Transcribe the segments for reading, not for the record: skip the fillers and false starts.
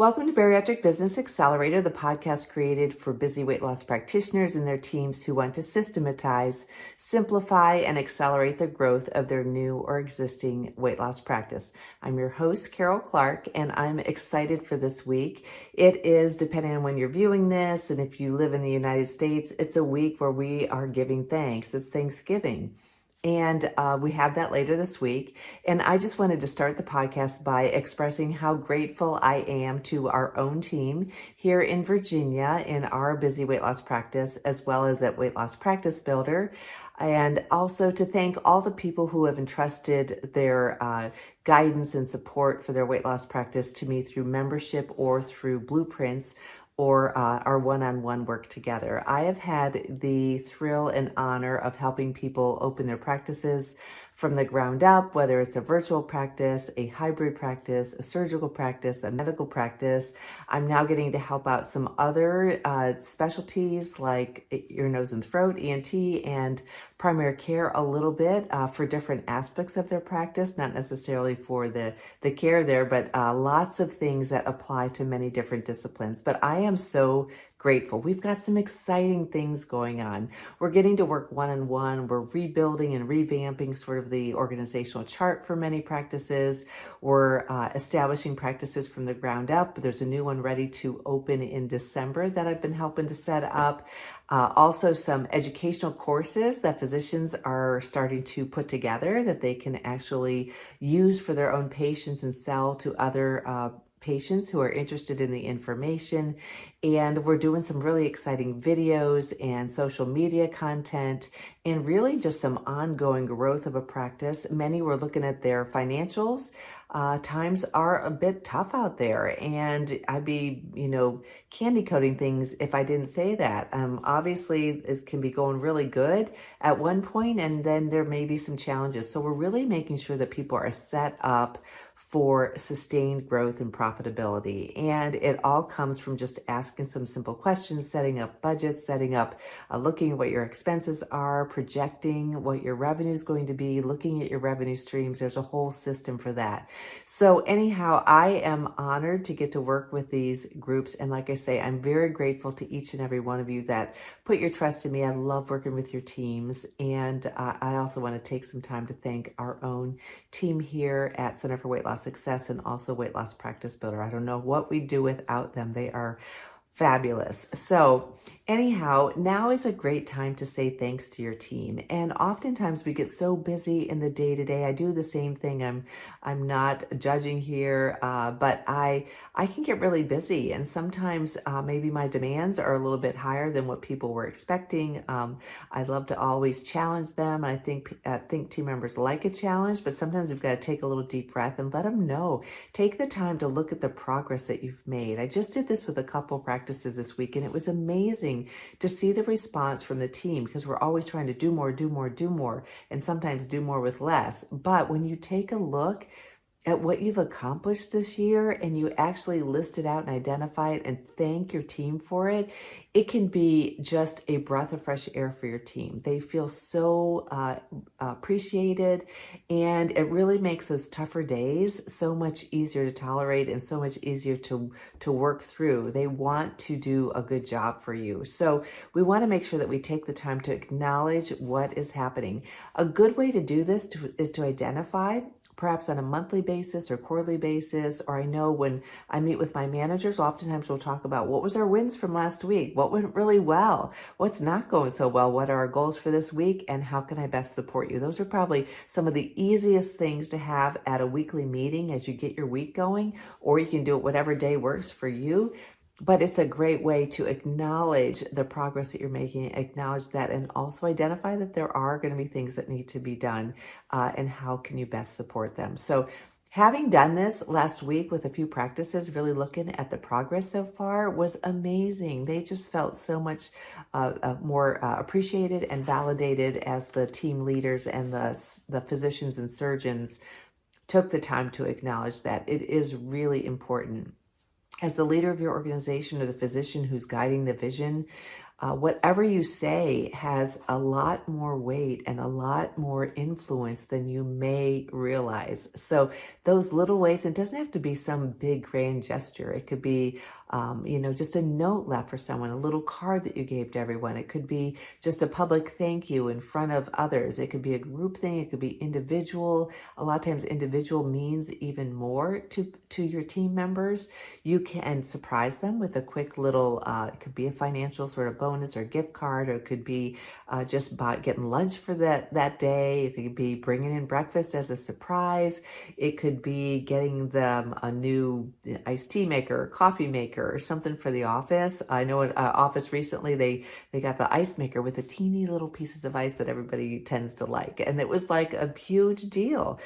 Welcome to Bariatric Business Accelerator, the podcast created for busy weight loss practitioners and their teams who want to systematize, simplify, and accelerate the growth of their new or existing weight loss practice. I'm your host, Carol Clark, and I'm excited for this week. It is, depending on when you're viewing this, and if you live in the United States, it's a week where we are giving thanks. It's Thanksgiving. And we have that later this week. And I just wanted to start the podcast by expressing how grateful I am to our own team here in Virginia in our busy weight loss practice, as well as at Weight Loss Practice Builder. And also to thank all the people who have entrusted their guidance and support for their weight loss practice to me through membership or through blueprints or our one-on-one work together. I have had the thrill and honor of helping people open their practices from the ground up, whether it's a virtual practice, a hybrid practice, a surgical practice, a medical practice. I'm now getting to help out some other specialties like ear, nose, and throat, ENT, and primary care a little bit for different aspects of their practice, not necessarily for the care there, but lots of things that apply to many different disciplines. But I am so grateful. We've got some exciting things going on. We're getting to work one-on-one. We're rebuilding and revamping sort of the organizational chart for many practices. We're establishing practices from the ground up. There's a new one ready to open in December that I've been helping to set up. Also some educational courses that physicians are starting to put together that they can actually use for their own patients and sell to other patients who are interested in the information. And we're doing some really exciting videos and social media content and really just some ongoing growth of a practice. Many were looking at their financials. Times are a bit tough out there, and I'd be, candy coating things if I didn't say that. Obviously, it can be going really good at one point, and then there may be some challenges. So we're really making sure that people are set up for sustained growth and profitability. And it all comes from just asking some simple questions, setting up budgets, looking at what your expenses are, projecting what your revenue is going to be, looking at your revenue streams. There's a whole system for that. So anyhow, I am honored to get to work with these groups. And like I say, I'm very grateful to each and every one of you that put your trust in me. I love working with your teams. And I also want to take some time to thank our own team here at Center for Weight Loss Success and also Weight Loss Practice Builder. I don't know what we'd do without them. They are fabulous. So anyhow, now is a great time to say thanks to your team. And oftentimes we get so busy in the day-to-day. I do the same thing. I'm not judging here, but I can get really busy. And sometimes maybe my demands are a little bit higher than what people were expecting. I love to always challenge them. I think team members like a challenge, but sometimes we've got to take a little deep breath and let them know. Take the time to look at the progress that you've made. I just did this with a couple practices this week, and it was amazing to see the response from the team because we're always trying to do more, and sometimes do more with less. But when you take a look at what you've accomplished this year and you actually list it out and identify it and thank your team for it, it can be just a breath of fresh air for your team. They feel so appreciated, and it really makes those tougher days so much easier to tolerate and so much easier to work through. They want to do a good job for you. So we want to make sure that we take the time to acknowledge what is happening. A good way to do this is to identify, perhaps on a monthly basis or quarterly basis, or I know when I meet with my managers, oftentimes we'll talk about what was our wins from last week, what went really well, what's not going so well, what are our goals for this week, and how can I best support you? Those are probably some of the easiest things to have at a weekly meeting as you get your week going, or you can do it whatever day works for you. But it's a great way to acknowledge the progress that you're making, acknowledge that, and also identify that there are going to be things that need to be done and how can you best support them. So having done this last week with a few practices, really looking at the progress so far was amazing. They just felt so much more appreciated and validated as the team leaders and the physicians and surgeons took the time to acknowledge that. It is really important. As the leader of your organization or the physician who's guiding the vision, whatever you say has a lot more weight and a lot more influence than you may realize. So those little ways, it doesn't have to be some big grand gesture. It could be, just a note left for someone, a little card that you gave to everyone. It could be just a public thank you in front of others. It could be a group thing. It could be individual. A lot of times individual means even more to your team members. You can surprise them with a quick little, it could be a financial sort of bonus or gift card, or it could be just getting lunch for that day. It could be bringing in breakfast as a surprise. It could be getting them a new iced tea maker, or coffee maker, or something for the office. I know at office recently they got the ice maker with the teeny little pieces of ice that everybody tends to like, and it was like a huge deal.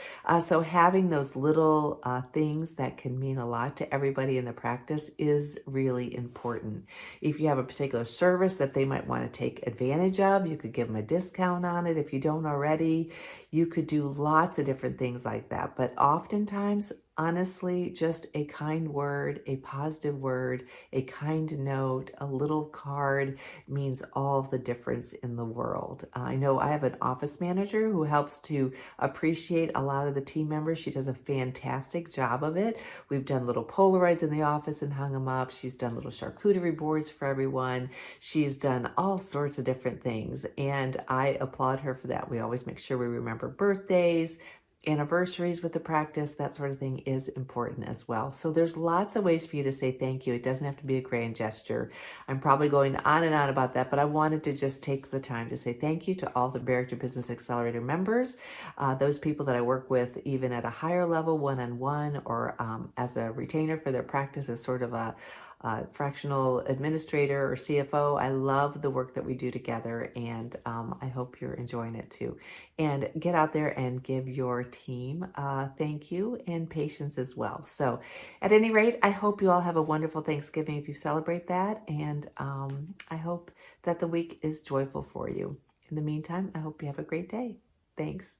So having those little things that can mean a lot to everybody in the practice is really important. If you have a particular service that they might want to take advantage of, you could give them a discount on it if you don't already. You could do lots of different things like that. But oftentimes, honestly, just a kind word, a positive word, a kind note, a little card means all the difference in the world. I know I have an office manager who helps to appreciate a lot of the team members. She does a fantastic job of it. We've done little Polaroids in the office and hung them up. She's done little charcuterie boards for everyone. She's done all sorts of different things, and I applaud her for that. We always make sure we remember birthdays, anniversaries with the practice, that sort of thing is important as well. So there's lots of ways for you to say thank you. It doesn't have to be a grand gesture. I'm probably going on and on about that, but I wanted to just take the time to say thank you to all the Character Business Accelerator members, those people that I work with even at a higher level, one-on-one, or as a retainer for their practice as sort of a fractional administrator or CFO. I love the work that we do together, and I hope you're enjoying it too. And get out there and give your team thank you and patience as well. So at any rate, I hope you all have a wonderful Thanksgiving if you celebrate that, and I hope that the week is joyful for you. In the meantime, I hope you have a great day. Thanks.